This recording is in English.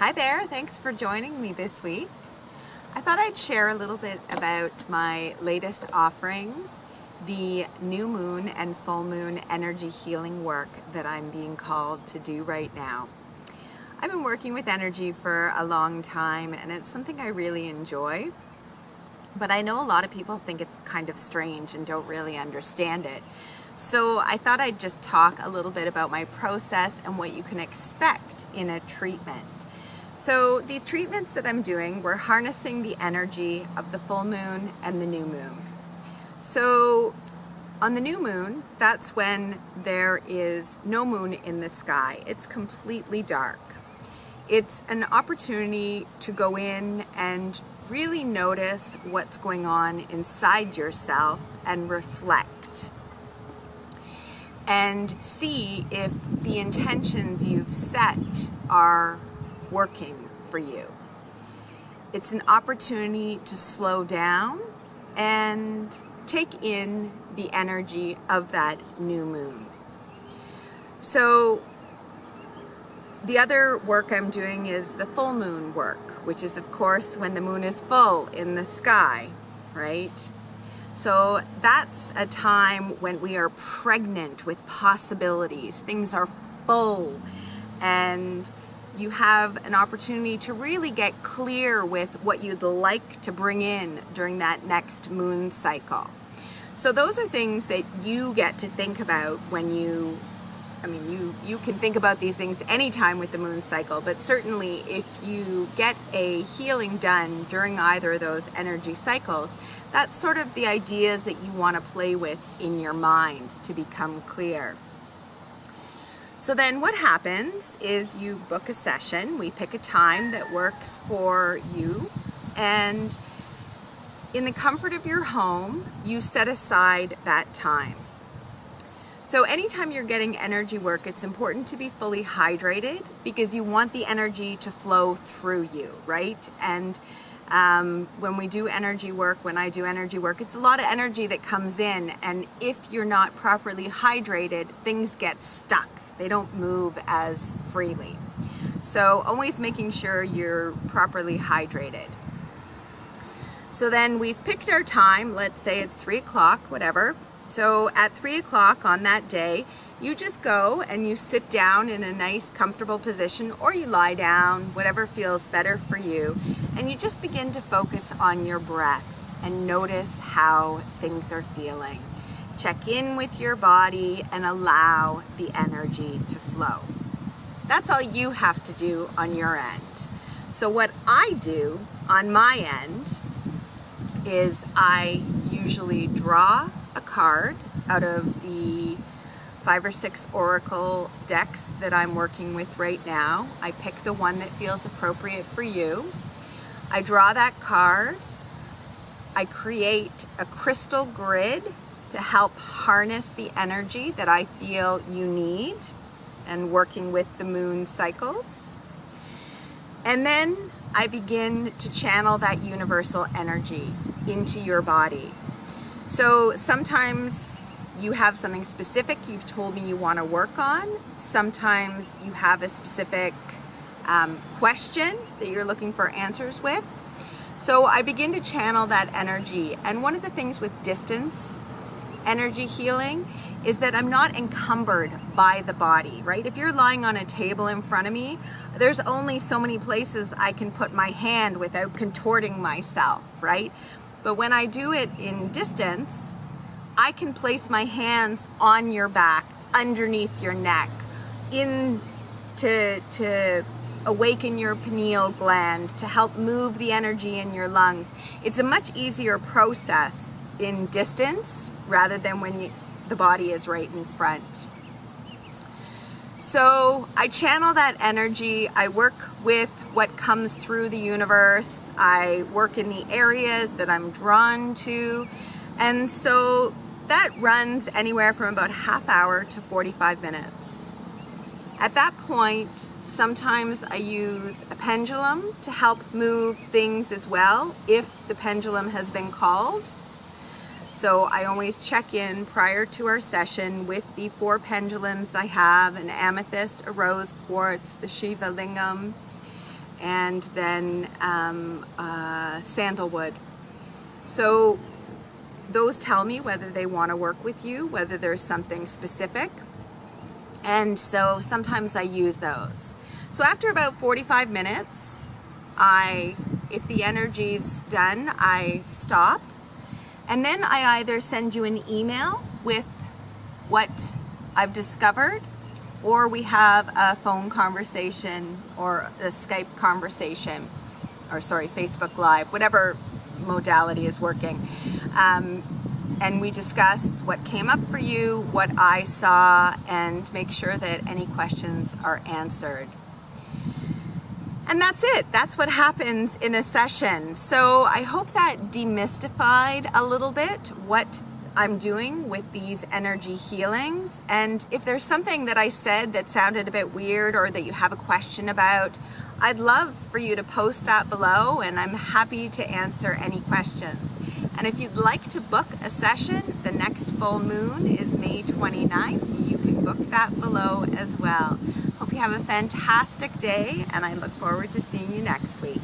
Hi there, thanks for joining me this week. I thought I'd share a little bit about my latest offerings, the new moon and full moon energy healing work that I'm being called to do right now. I've been working with energy for a long time and it's something I really enjoy, but I know a lot of people think it's kind of strange and don't really understand it. So I thought I'd just talk a little bit about my process and what you can expect in a treatment. So these treatments that I'm doing, we're harnessing the energy of the full moon and the new moon. So on the new moon, that's when there is no moon in the sky. It's completely dark. It's an opportunity to go in and really notice what's going on inside yourself and reflect and see if the intentions you've set are working for you. It's an opportunity to slow down and take in the energy of that new moon. So the other work I'm doing is the full moon work, which is of course when the moon is full in the sky, right? So that's a time when we are pregnant with possibilities. Things are full and you have an opportunity to really get clear with what you'd like to bring in during that next moon cycle. So those are things that you get to think about when you can think about these things anytime with the moon cycle, but certainly if you get a healing done during either of those energy cycles, that's sort of the ideas that you want to play with in your mind to become clear. So then what happens is you book a session, we pick a time that works for you, and in the comfort of your home, you set aside that time. So anytime you're getting energy work, it's important to be fully hydrated because you want the energy to flow through you, right? And when we do energy work, when I do energy work, it's a lot of energy that comes in, and if you're not properly hydrated, things get stuck. They don't move as freely. So always making sure you're properly hydrated. So then we've picked our time, let's say it's 3 o'clock, whatever. So at 3 o'clock on that day, you just go and you sit down in a nice comfortable position, or you lie down, whatever feels better for you, and you just begin to focus on your breath and notice how things are feeling. Check in with your body and allow the energy to flow. That's all you have to do on your end. So what I do on my end is I usually draw a card out of the 5 or 6 oracle decks that I'm working with right now. I pick the one that feels appropriate for you. I draw that card. I create a crystal grid to help harness the energy that I feel you need and working with the moon cycles. And then I begin to channel that universal energy into your body. So sometimes you have something specific you've told me you want to work on. Sometimes you have a specific question that you're looking for answers with. So I begin to channel that energy. And one of the things with distance energy healing is that I'm not encumbered by the body, right? If you're lying on a table in front of me, there's only so many places I can put my hand without contorting myself, right? But when I do it in distance, I can place my hands on your back, underneath your neck, to awaken your pineal gland, to help move the energy in your lungs. It's a much easier process in distance rather than when the body is right in front. So I channel that energy. I work with what comes through the universe. I work in the areas that I'm drawn to. And so that runs anywhere from about half hour to 45 minutes. At that point, sometimes I use a pendulum to help move things as well, if the pendulum has been called. So I always check in prior to our session with the 4 pendulums I have: an amethyst, a rose quartz, the Shiva lingam, and then sandalwood. So those tell me whether they want to work with you, whether there's something specific. And so sometimes I use those. So after about 45 minutes, if the energy's done, I stop. And then I either send you an email with what I've discovered, or we have a phone conversation or a Skype conversation, or sorry, Facebook Live, whatever modality is working. And we discuss what came up for you, what I saw, and make sure that any questions are answered. And that's it. That's what happens in a session. So I hope that demystified a little bit what I'm doing with these energy healings. And if there's something that I said that sounded a bit weird or that you have a question about, I'd love for you to post that below, and I'm happy to answer any questions. And if you'd like to book a session, the next full moon is May 29th. You can book that below as well. Hope you have a fantastic day, and I look forward to seeing you next week.